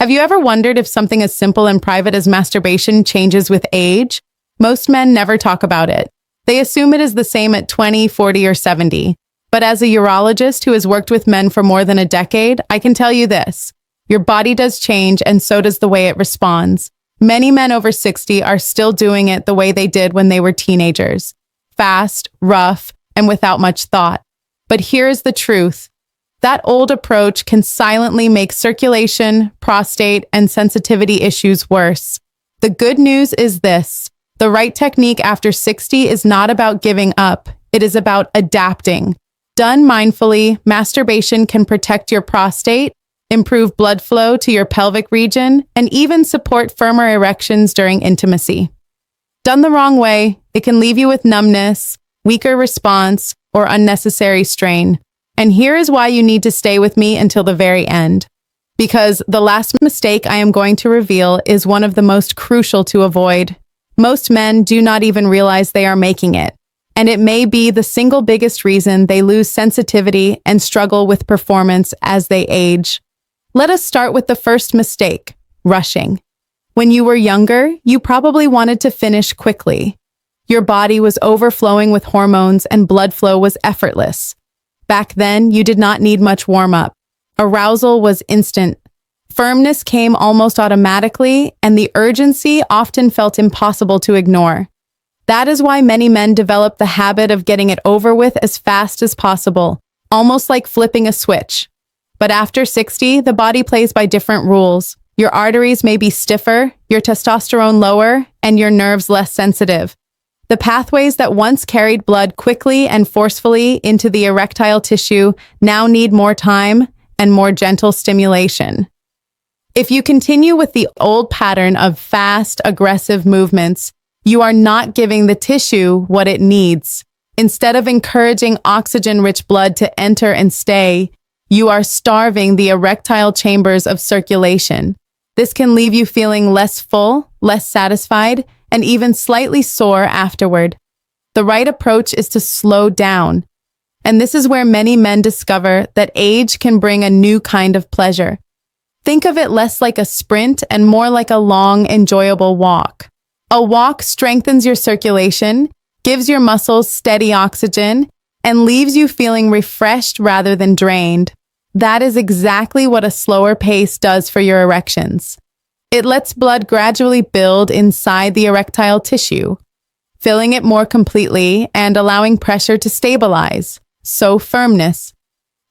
Have you ever wondered if something as simple and private as masturbation changes with age? Most men never talk about it. They assume it is the same at 20, 40, or 70. But as a urologist who has worked with men for more than a decade, I can tell you this. Your body does change, and so does the way it responds. Many men over 60 are still doing it the way they did when they were teenagers. Fast, rough, and without much thought. But here's the truth. That old approach can silently make circulation, prostate, and sensitivity issues worse. The good news is this. The right technique after 60 is not about giving up. It is about adapting. Done mindfully, masturbation can protect your prostate, improve blood flow to your pelvic region, and even support firmer erections during intimacy. Done the wrong way, it can leave you with numbness, weaker response, or unnecessary strain. And here is why you need to stay with me until the very end. Because the last mistake I am going to reveal is one of the most crucial to avoid. Most men do not even realize they are making it. And it may be the single biggest reason they lose sensitivity and struggle with performance as they age. Let us start with the first mistake, rushing. When you were younger, you probably wanted to finish quickly. Your body was overflowing with hormones and blood flow was effortless. Back then, you did not need much warm-up. Arousal was instant. Firmness came almost automatically, and the urgency often felt impossible to ignore. That is why many men develop the habit of getting it over with as fast as possible, almost like flipping a switch. But after 60, the body plays by different rules. Your arteries may be stiffer, your testosterone lower, and your nerves less sensitive. The pathways that once carried blood quickly and forcefully into the erectile tissue now need more time and more gentle stimulation. If you continue with the old pattern of fast, aggressive movements, you are not giving the tissue what it needs. Instead of encouraging oxygen-rich blood to enter and stay, you are starving the erectile chambers of circulation. This can leave you feeling less full, less satisfied, and even slightly sore afterward. The right approach is to slow down. And this is where many men discover that age can bring a new kind of pleasure. Think of it less like a sprint and more like a long, enjoyable walk. A walk strengthens your circulation, gives your muscles steady oxygen, and leaves you feeling refreshed rather than drained. That is exactly what a slower pace does for your erections. It lets blood gradually build inside the erectile tissue, filling it more completely and allowing pressure to stabilize, so firmness.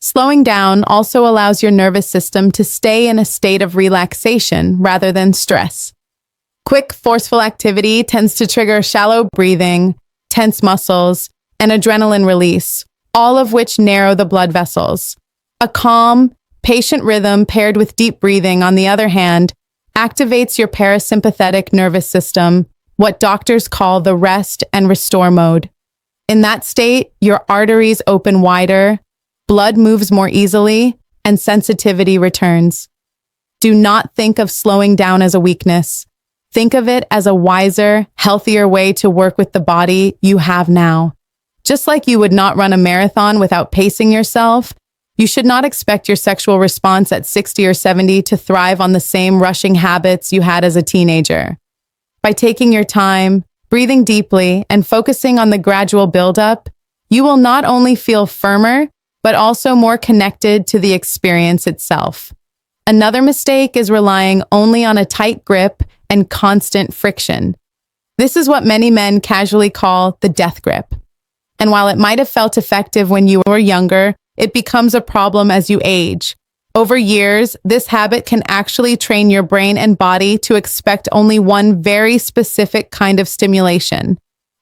Slowing down also allows your nervous system to stay in a state of relaxation rather than stress. Quick, forceful activity tends to trigger shallow breathing, tense muscles, and adrenaline release, all of which narrow the blood vessels. A calm, patient rhythm paired with deep breathing, on the other hand, activates your parasympathetic nervous system, what doctors call the rest and restore mode. In that state, your arteries open wider, blood moves more easily, and sensitivity returns. Do not think of slowing down as a weakness. Think of it as a wiser, healthier way to work with the body you have now. Just like you would not run a marathon without pacing yourself, you should not expect your sexual response at 60 or 70 to thrive on the same rushing habits you had as a teenager. By taking your time, breathing deeply, and focusing on the gradual buildup, you will not only feel firmer, but also more connected to the experience itself. Another mistake is relying only on a tight grip and constant friction. This is what many men casually call the death grip. And while it might have felt effective when you were younger, it becomes a problem as you age. Over years, this habit can actually train your brain and body to expect only one very specific kind of stimulation.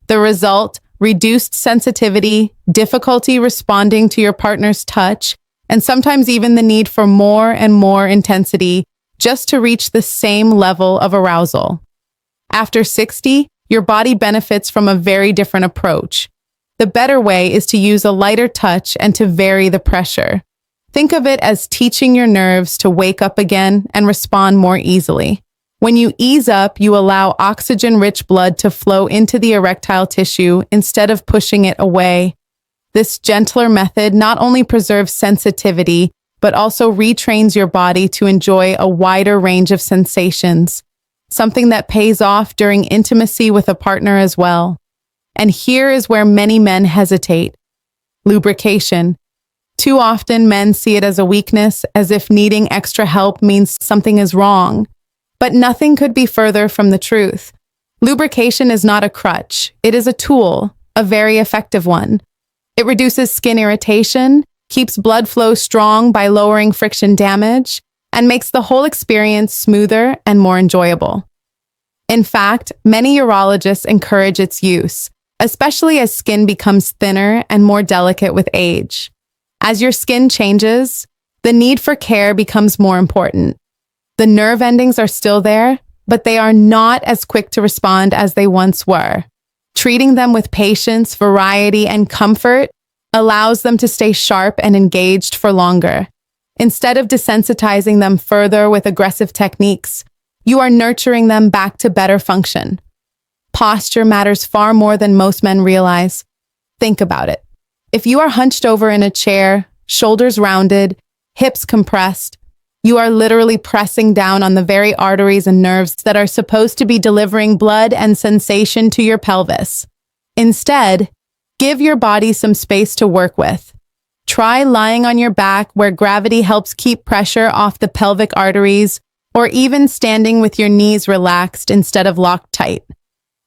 The result, reduced sensitivity, difficulty responding to your partner's touch, and sometimes even the need for more and more intensity just to reach the same level of arousal. After 60, your body benefits from a very different approach. The better way is to use a lighter touch and to vary the pressure. Think of it as teaching your nerves to wake up again and respond more easily. When you ease up, you allow oxygen-rich blood to flow into the erectile tissue instead of pushing it away. This gentler method not only preserves sensitivity, but also retrains your body to enjoy a wider range of sensations, something that pays off during intimacy with a partner as well. And here is where many men hesitate. Lubrication. Too often, men see it as a weakness, as if needing extra help means something is wrong. But nothing could be further from the truth. Lubrication is not a crutch. It is a tool, a very effective one. It reduces skin irritation, keeps blood flow strong by lowering friction damage, and makes the whole experience smoother and more enjoyable. In fact, many urologists encourage its use, especially as skin becomes thinner and more delicate with age. As your skin changes, the need for care becomes more important. The nerve endings are still there, but they are not as quick to respond as they once were. Treating them with patience, variety, and comfort allows them to stay sharp and engaged for longer. Instead of desensitizing them further with aggressive techniques, you are nurturing them back to better function. Posture matters far more than most men realize. Think about it. If you are hunched over in a chair, shoulders rounded, hips compressed, you are literally pressing down on the very arteries and nerves that are supposed to be delivering blood and sensation to your pelvis. Instead, give your body some space to work with. Try lying on your back where gravity helps keep pressure off the pelvic arteries, or even standing with your knees relaxed instead of locked tight.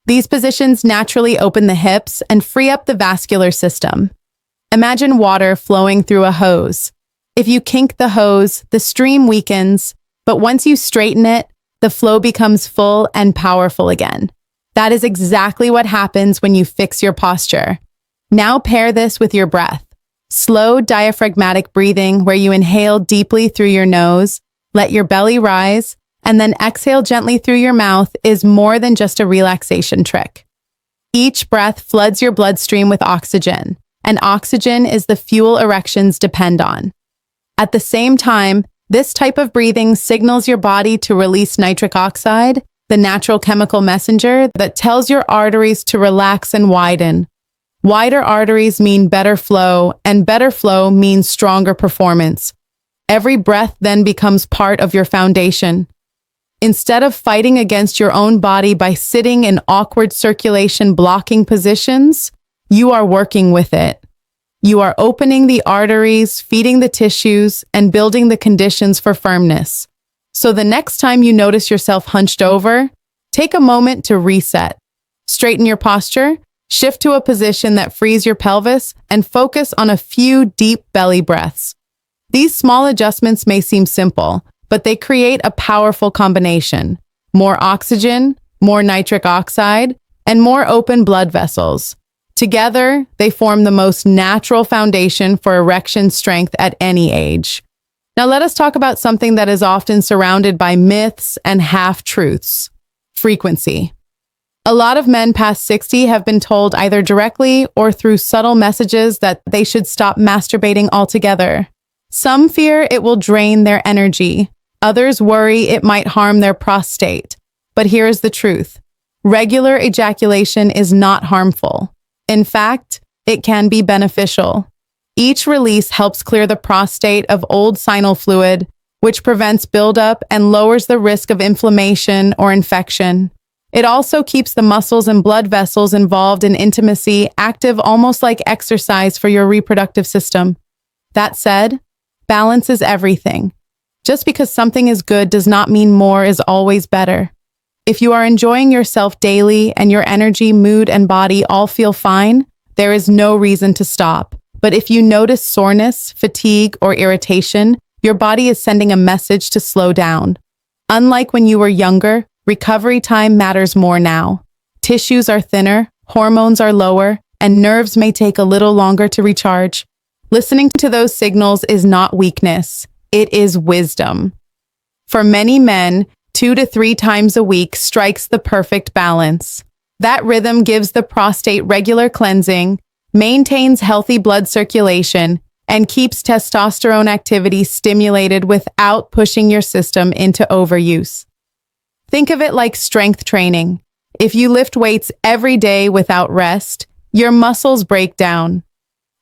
These positions naturally open the hips and free up the vascular system. Imagine water flowing through a hose. If you kink the hose, the stream weakens, but once you straighten it, the flow becomes full and powerful again. That is exactly what happens when you fix your posture. Now pair this with your breath. Slow diaphragmatic breathing where you inhale deeply through your nose, let your belly rise, and then exhale gently through your mouth is more than just a relaxation trick. Each breath floods your bloodstream with oxygen, and oxygen is the fuel erections depend on. At the same time, this type of breathing signals your body to release nitric oxide, the natural chemical messenger that tells your arteries to relax and widen. Wider arteries mean better flow, and better flow means stronger performance. Every breath then becomes part of your foundation. Instead of fighting against your own body by sitting in awkward circulation blocking positions, you are working with it. You are opening the arteries, feeding the tissues, and building the conditions for firmness. So the next time you notice yourself hunched over, take a moment to reset. Straighten your posture, shift to a position that frees your pelvis, and focus on a few deep belly breaths. These small adjustments may seem simple, but they create a powerful combination. More oxygen, more nitric oxide, and more open blood vessels. Together, they form the most natural foundation for erection strength at any age. Now let us talk about something that is often surrounded by myths and half-truths: frequency. A lot of men past 60 have been told either directly or through subtle messages that they should stop masturbating altogether. Some fear it will drain their energy. Others worry it might harm their prostate. But here is the truth. Regular ejaculation is not harmful. In fact, it can be beneficial. Each release helps clear the prostate of old sinal fluid, which prevents buildup and lowers the risk of inflammation or infection. It also keeps the muscles and blood vessels involved in intimacy active, almost like exercise for your reproductive system. That said, balance is everything. Just because something is good does not mean more is always better. If you are enjoying yourself daily and your energy, mood, and body all feel fine, there is no reason to stop. But if you notice soreness, fatigue, or irritation, your body is sending a message to slow down. Unlike when you were younger, recovery time matters more now. Tissues are thinner, hormones are lower, and nerves may take a little longer to recharge. Listening to those signals is not weakness, it is wisdom. For many men, 2 to 3 times a week strikes the perfect balance. That rhythm gives the prostate regular cleansing, maintains healthy blood circulation, and keeps testosterone activity stimulated without pushing your system into overuse. Think of it like strength training. If you lift weights every day without rest, your muscles break down.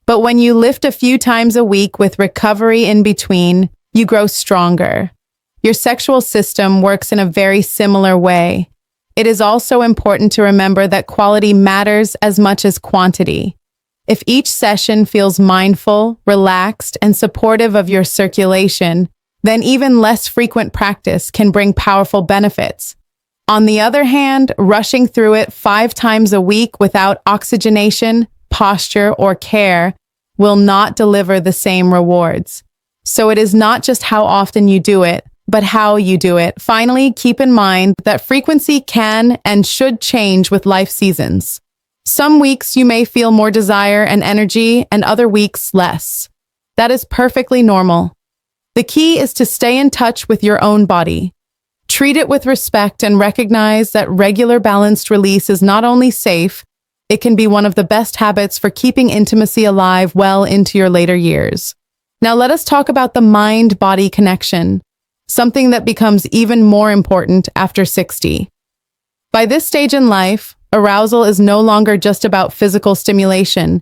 But when you lift a few times a week with recovery in between, you grow stronger. Your sexual system works in a very similar way. It is also important to remember that quality matters as much as quantity. If each session feels mindful, relaxed, and supportive of your circulation, then even less frequent practice can bring powerful benefits. On the other hand, rushing through it 5 times a week without oxygenation, posture, or care will not deliver the same rewards. So it is not just how often you do it, but how you do it. Finally, keep in mind that frequency can and should change with life seasons. Some weeks you may feel more desire and energy, and other weeks less. That is perfectly normal. The key is to stay in touch with your own body. Treat it with respect and recognize that regular balanced release is not only safe, it can be one of the best habits for keeping intimacy alive well into your later years. Now let us talk about the mind-body connection, something that becomes even more important after 60. By this stage in life, arousal is no longer just about physical stimulation.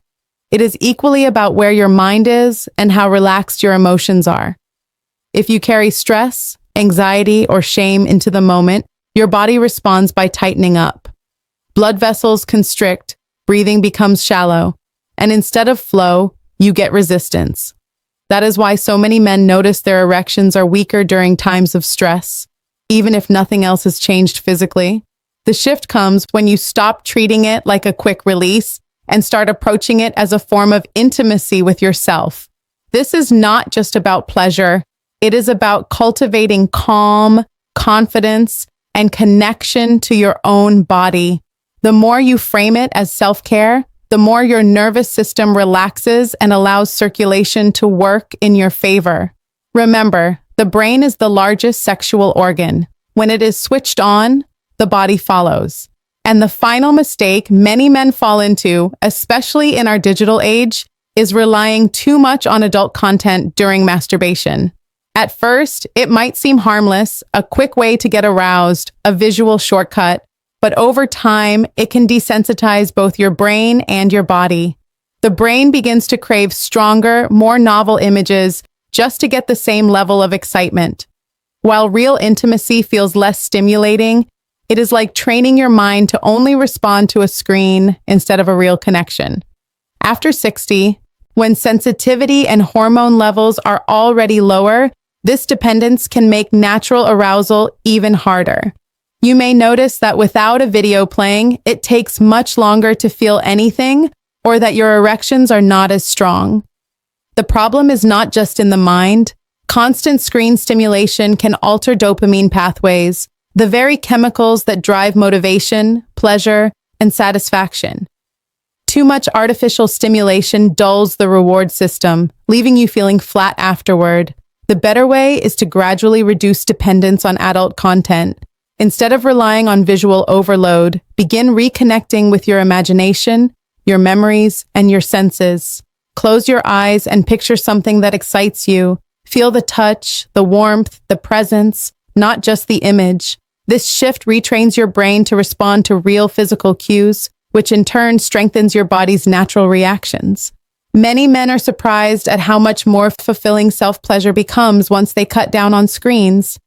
It is equally about where your mind is and how relaxed your emotions are. If you carry stress, anxiety, or shame into the moment, your body responds by tightening up. Blood vessels constrict, breathing becomes shallow, and instead of flow, you get resistance. That is why so many men notice their erections are weaker during times of stress, even if nothing else has changed physically. The shift comes when you stop treating it like a quick release and start approaching it as a form of intimacy with yourself. This is not just about pleasure. It is about cultivating calm, confidence, and connection to your own body. The more you frame it as self-care, the more your nervous system relaxes and allows circulation to work in your favor. Remember, the brain is the largest sexual organ. When it is switched on, the body follows. And the final mistake many men fall into, especially in our digital age, is relying too much on adult content during masturbation. At first, it might seem harmless, a quick way to get aroused, a visual shortcut, but over time, it can desensitize both your brain and your body. The brain begins to crave stronger, more novel images just to get the same level of excitement. While real intimacy feels less stimulating, it is like training your mind to only respond to a screen instead of a real connection. After 60, when sensitivity and hormone levels are already lower, this dependence can make natural arousal even harder. You may notice that without a video playing, it takes much longer to feel anything, or that your erections are not as strong. The problem is not just in the mind. Constant screen stimulation can alter dopamine pathways, the very chemicals that drive motivation, pleasure, and satisfaction. Too much artificial stimulation dulls the reward system, leaving you feeling flat afterward. The better way is to gradually reduce dependence on adult content. Instead of relying on visual overload, begin reconnecting with your imagination, your memories, and your senses. Close your eyes and picture something that excites you. Feel the touch, the warmth, the presence, not just the image. This shift retrains your brain to respond to real physical cues, which in turn strengthens your body's natural reactions. Many men are surprised at how much more fulfilling self-pleasure becomes once they cut down on screens.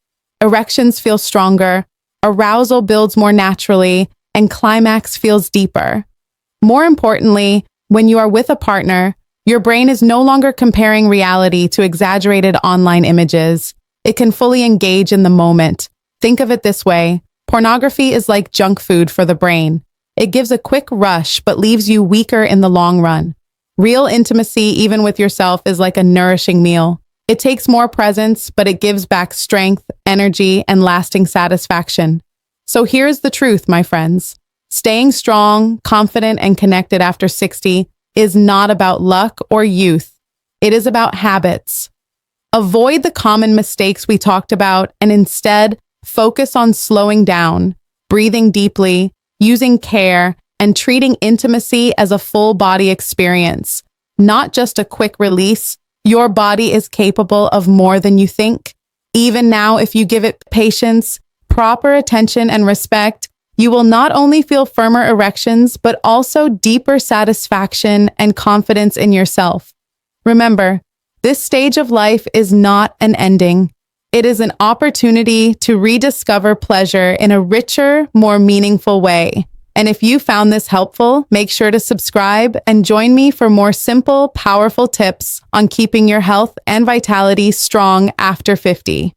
Erections feel stronger, arousal builds more naturally, and climax feels deeper. More importantly, when you are with a partner, your brain is no longer comparing reality to exaggerated online images. It can fully engage in the moment. Think of it this way: pornography is like junk food for the brain. It gives a quick rush but leaves you weaker in the long run. Real intimacy, even with yourself, is like a nourishing meal. It takes more presence, but it gives back strength, energy, and lasting satisfaction. So here's the truth, my friends. Staying strong, confident, and connected after 60 is not about luck or youth. It is about habits. Avoid the common mistakes we talked about and instead focus on slowing down, breathing deeply, using care, and treating intimacy as a full body experience, not just a quick release. Your body is capable of more than you think. Even now, if you give it patience, proper attention, and respect, You will not only feel firmer erections, but also deeper satisfaction and confidence in yourself. Remember, this stage of life is not an ending. It is an opportunity to rediscover pleasure in a richer, more meaningful way. And if you found this helpful, make sure to subscribe and join me for more simple, powerful tips on keeping your health and vitality strong after 50.